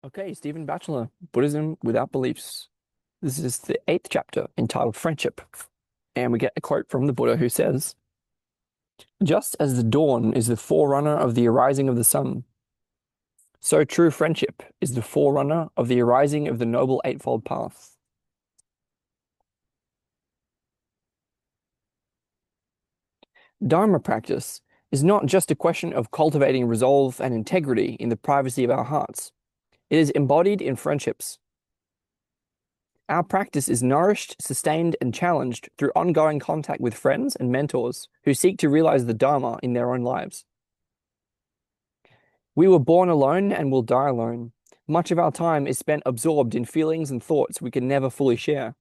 Okay, Stephen Bachelor, Buddhism Without Beliefs. This is the eighth chapter entitled Friendship. And we get a quote from the Buddha who says, "Just as the dawn is the forerunner of the arising of the sun, so true friendship is the forerunner of the arising of the Noble Eightfold Path." Dharma practice is not just a question of cultivating resolve and integrity in the privacy of our hearts. It is embodied in friendships. Our practice is nourished, sustained, and challenged through ongoing contact with friends and mentors who seek to realize the Dharma in their own lives. We were born alone and will die alone. Much of our time is spent absorbed in feelings and thoughts we can never fully share.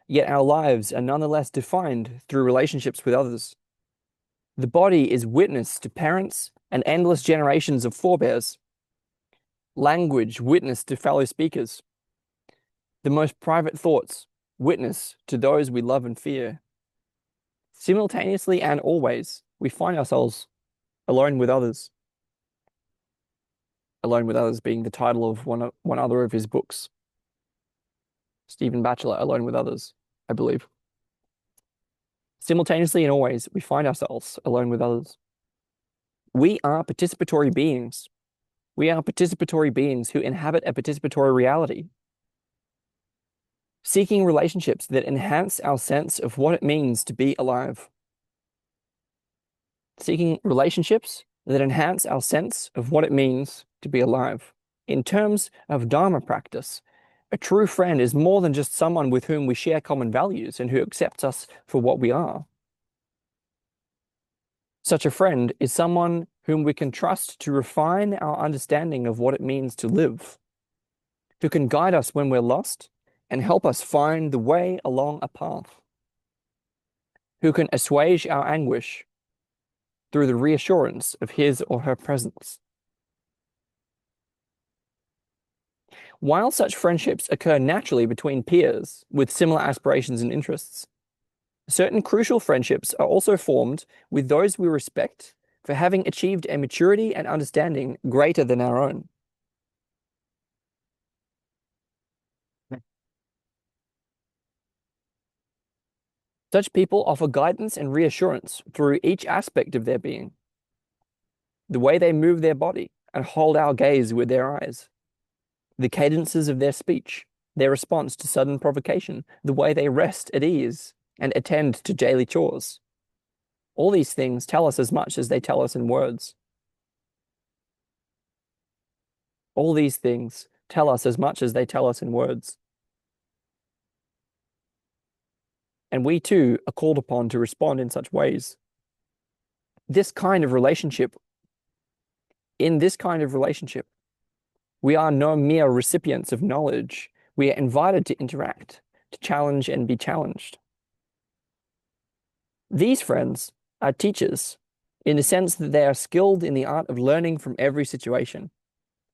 Yet our lives are nonetheless defined through relationships with others. The body is witness to parents and endless generations of forebears. Language, witness to fellow speakers. The most private thoughts, witness to those we love and fear. Simultaneously and always, we find ourselves alone with others. Alone with Others being the title of one other of his books. Stephen Bachelor, Alone with Others, I believe. Simultaneously and always, we find ourselves alone with others. We are participatory beings. We are participatory beings who inhabit a participatory reality, seeking relationships that enhance our sense of what it means to be alive. Seeking relationships that enhance our sense of what it means to be alive. In terms of Dharma practice, a true friend is more than just someone with whom we share common values and who accepts us for what we are. Such a friend is someone whom we can trust to refine our understanding of what it means to live, who can guide us when we're lost and help us find the way along a path, who can assuage our anguish through the reassurance of his or her presence. While such friendships occur naturally between peers with similar aspirations and interests, certain crucial friendships are also formed with those we respect for having achieved a maturity and understanding greater than our own. Such people offer guidance and reassurance through each aspect of their being. The way they move their body and hold our gaze with their eyes, the cadences of their speech, their response to sudden provocation, the way they rest at ease and attend to daily chores. All these things tell us as much as they tell us in words. All these things tell us as much as they tell us in words. And we too are called upon to respond in such ways. This kind of relationship, in this kind of relationship, we are no mere recipients of knowledge. We are invited to interact, to challenge and be challenged. These friends are teachers in the sense that they are skilled in the art of learning from every situation.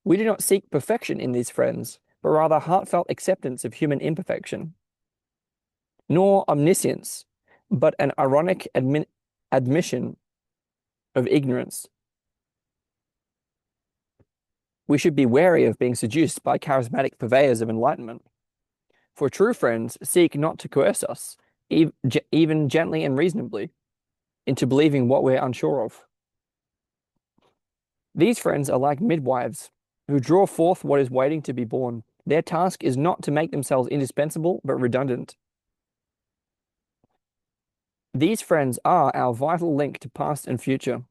We do not seek perfection in these friends, but rather heartfelt acceptance of human imperfection, nor omniscience, but an ironic admission of ignorance. We should be wary of being seduced by charismatic purveyors of enlightenment, for true friends seek not to coerce us, even gently and reasonably, into believing what we're unsure of. These friends are like midwives who draw forth what is waiting to be born. Their task is not to make themselves indispensable, but redundant. These friends are our vital link to past and future,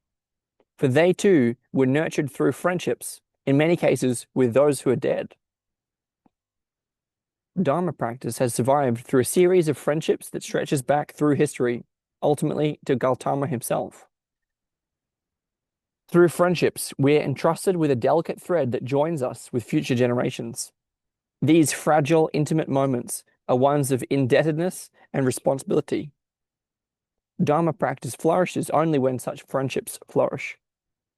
for they too were nurtured through friendships, in many cases with those who are dead. Dharma practice has survived through a series of friendships that stretches back through history, ultimately to Gautama himself. Through friendships, we are entrusted with a delicate thread that joins us with future generations. These fragile, intimate moments are ones of indebtedness and responsibility. Dharma practice flourishes only when such friendships flourish.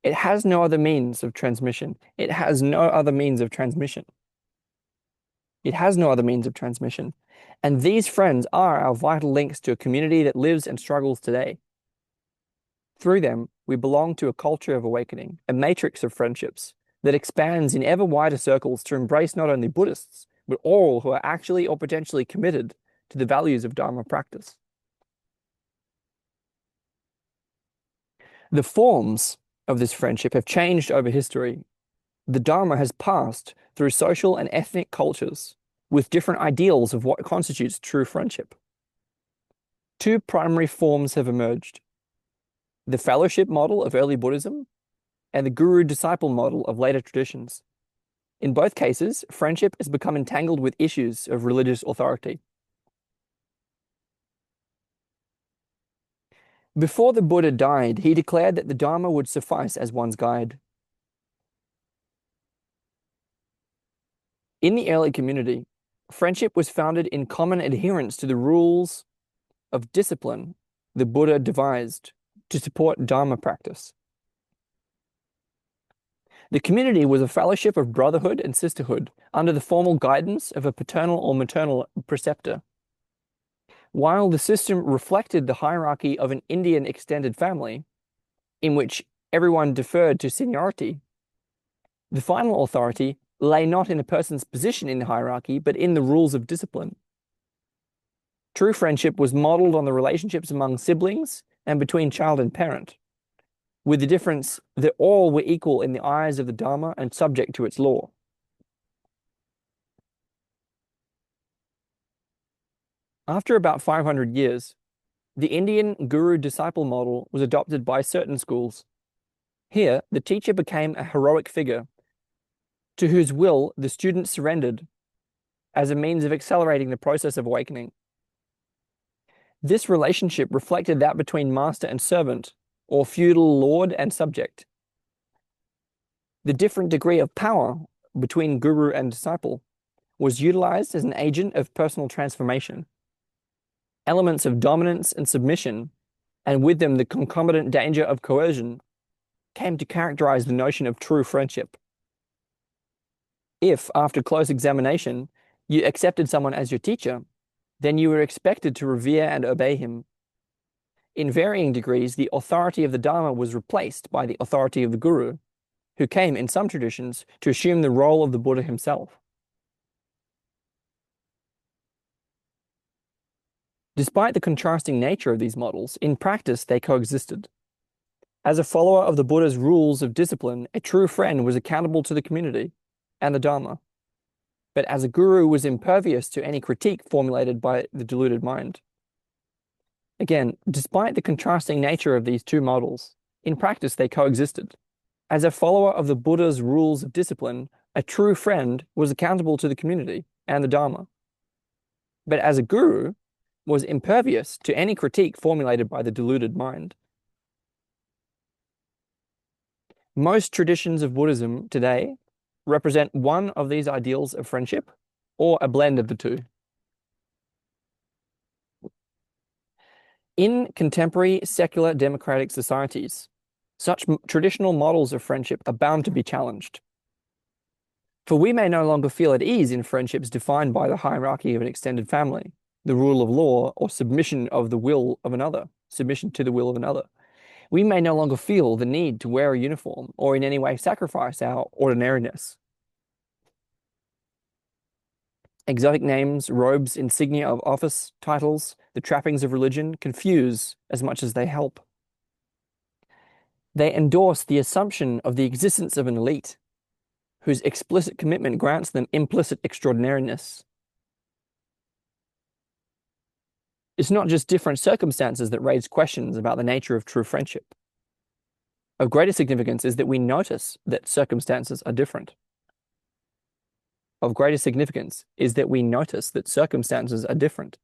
It has no other means of transmission. It has no other means of transmission. It has no other means of transmission. And these friends are our vital links to a community that lives and struggles today. Through them, we belong to a culture of awakening, a matrix of friendships that expands in ever wider circles to embrace not only Buddhists, but all who are actually or potentially committed to the values of Dharma practice. The forms of this friendship have changed over history. The Dharma has passed through social and ethnic cultures with different ideals of what constitutes true friendship. Two primary forms have emerged: the fellowship model of early Buddhism and the guru-disciple model of later traditions. In both cases, friendship has become entangled with issues of religious authority. Before the Buddha died, he declared that the Dharma would suffice as one's guide. In the early community, friendship was founded in common adherence to the rules of discipline the Buddha devised to support Dharma practice. The community was a fellowship of brotherhood and sisterhood under the formal guidance of a paternal or maternal preceptor. While the system reflected the hierarchy of an Indian extended family, in which everyone deferred to seniority, the final authority lay not in a person's position in the hierarchy, but in the rules of discipline. True friendship was modeled on the relationships among siblings and between child and parent, with the difference that all were equal in the eyes of the Dharma and subject to its law. After about 500 years, the Indian guru-disciple model was adopted by certain schools. Here, the teacher became a heroic figure to whose will the student surrendered as a means of accelerating the process of awakening. This relationship reflected that between master and servant, or feudal lord and subject. The different degree of power between guru and disciple was utilized as an agent of personal transformation. Elements of dominance and submission, and with them the concomitant danger of coercion, came to characterize the notion of true friendship. If, after close examination, you accepted someone as your teacher, then you were expected to revere and obey him. In varying degrees, the authority of the Dharma was replaced by the authority of the Guru, who came, in some traditions, to assume the role of the Buddha himself. Despite the contrasting nature of these models, in practice they coexisted. As a follower of the Buddha's rules of discipline, a true friend was accountable to the community and the Dharma, but as a guru was impervious to any critique formulated by the deluded mind. Again, despite the contrasting nature of these two models, in practice they coexisted. As a follower of the Buddha's rules of discipline, a true friend was accountable to the community and the Dharma, but as a guru was impervious to any critique formulated by the deluded mind. Most traditions of Buddhism today represent one of these ideals of friendship or a blend of the two. In contemporary secular democratic societies, such traditional models of friendship are bound to be challenged. For we may no longer feel at ease in friendships defined by the hierarchy of an extended family, the rule of law, or submission of the will of another, submission to the will of another. We may no longer feel the need to wear a uniform or in any way sacrifice our ordinariness. Exotic names, robes, insignia of office, titles, the trappings of religion confuse as much as they help. They endorse the assumption of the existence of an elite, whose explicit commitment grants them implicit extraordinariness. It's not just different circumstances that raise questions about the nature of true friendship. Of greater significance is that we notice that circumstances are different. Of greater significance is that we notice that circumstances are different.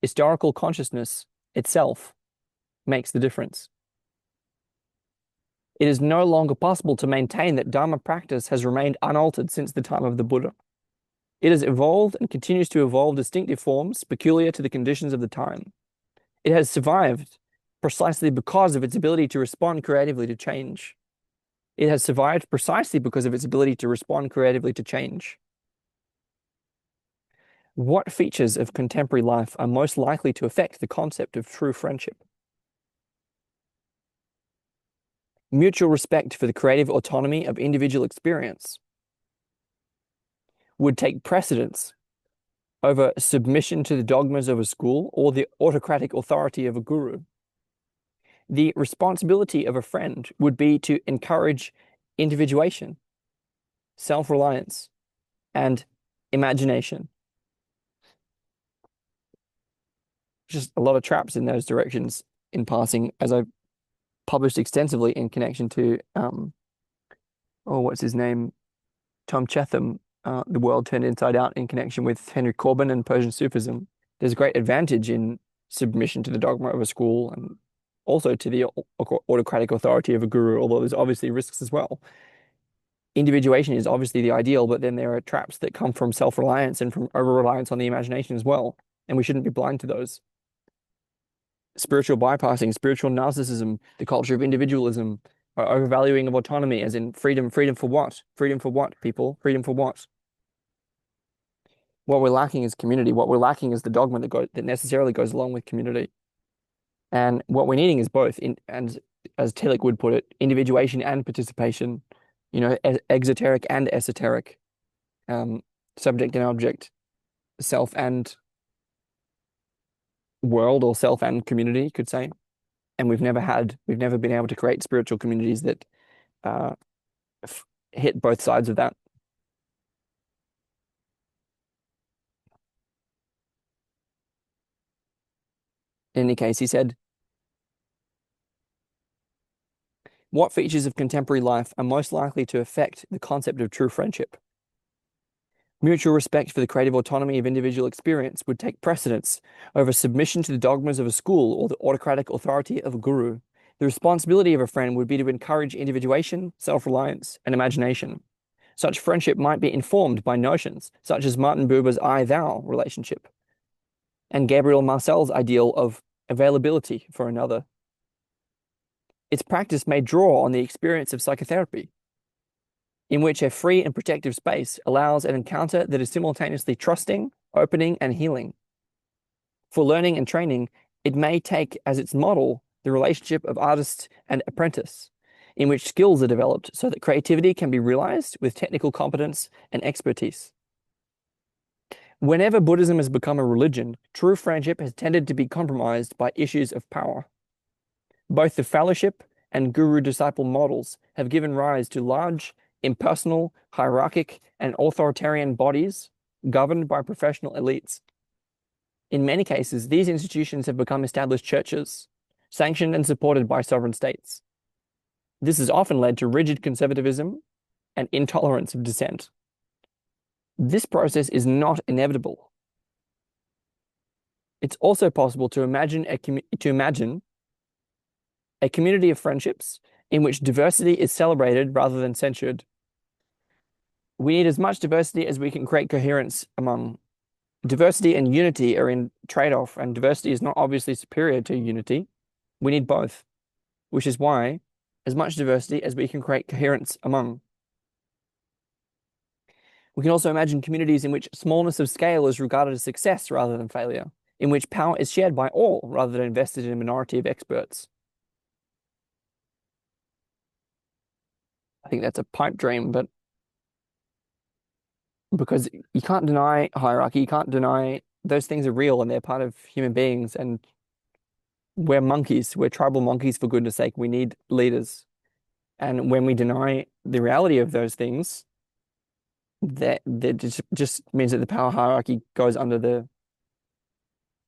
Historical consciousness itself makes the difference. It is no longer possible to maintain that Dharma practice has remained unaltered since the time of the Buddha. It has evolved and continues to evolve distinctive forms peculiar to the conditions of the time. It has survived precisely because of its ability to respond creatively to change. It has survived precisely because of its ability to respond creatively to change. What features of contemporary life are most likely to affect the concept of true friendship? Mutual respect for the creative autonomy of individual experience would take precedence over submission to the dogmas of a school or the autocratic authority of a guru. The responsibility of a friend would be to encourage individuation, self-reliance, and imagination. Just a lot of traps in those directions in passing, as I published extensively in connection to, what's his name? Tom Chetham, The World Turned Inside Out, in connection with Henry Corbin and Persian Sufism. There's a great advantage in submission to the dogma of a school and also to the autocratic authority of a guru, although there's obviously risks as well. Individuation is obviously the ideal, but then there are traps that come from self-reliance and from over-reliance on the imagination as well, and we shouldn't be blind to those. Spiritual bypassing, spiritual narcissism, the culture of individualism, overvaluing of autonomy, as in freedom. Freedom for what? Freedom for what, people? Freedom for what? What we're lacking is community. What we're lacking is the dogma that necessarily goes along with community. And what we're needing is both, and as Tillich would put it, individuation and participation, exoteric and esoteric, subject and object, self and world, or self and community, you could say. And we've never been able to create spiritual communities that hit both sides of that. In any case, he said, what features of contemporary life are most likely to affect the concept of true friendship? Mutual respect for the creative autonomy of individual experience would take precedence over submission to the dogmas of a school or the autocratic authority of a guru. The responsibility of a friend would be to encourage individuation, self-reliance, and imagination. Such friendship might be informed by notions such as Martin Buber's I-thou relationship and Gabriel Marcel's ideal of availability for another. Its practice may draw on the experience of psychotherapy, in which a free and protective space allows an encounter that is simultaneously trusting, opening, and healing. For learning and training, it may take as its model the relationship of artist and apprentice, in which skills are developed so that creativity can be realized with technical competence and expertise. Whenever Buddhism has become a religion, true friendship has tended to be compromised by issues of power. Both the fellowship and guru-disciple models have given rise to large, impersonal, hierarchic, and authoritarian bodies governed by professional elites. In many cases, these institutions have become established churches, sanctioned and supported by sovereign states. This has often led to rigid conservatism and intolerance of dissent. This process is not inevitable. It's also possible to imagine a community of friendships in which diversity is celebrated rather than censured. We need as much diversity as we can create coherence among. Diversity and unity are in trade-off, and diversity is not obviously superior to unity. We need both, which is why as much diversity as we can create coherence among. We can also imagine communities in which smallness of scale is regarded as success rather than failure, in which power is shared by all rather than invested in a minority of experts. I think that's a pipe dream, but because you can't deny hierarchy, you can't deny those things are real and they're part of human beings, and we're monkeys, we're tribal monkeys, for goodness sake. We need leaders. And when we deny the reality of those things, that just means that the power hierarchy goes into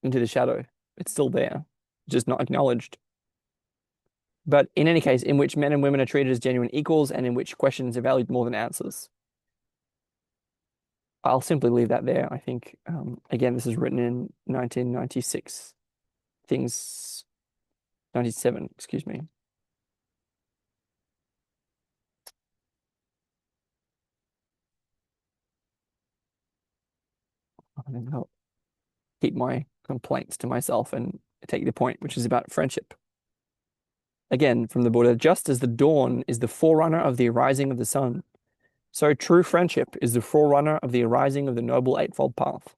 the shadow. It's still there, just not acknowledged. But in any case, in which men and women are treated as genuine equals and in which questions are valued more than answers. I'll simply leave that there. I think, again, this is written in 1996. 97, excuse me. I'll keep my complaints to myself and take the point, which is about friendship. Again, from the Buddha, just as the dawn is the forerunner of the arising of the sun, so true friendship is the forerunner of the arising of the Noble Eightfold Path.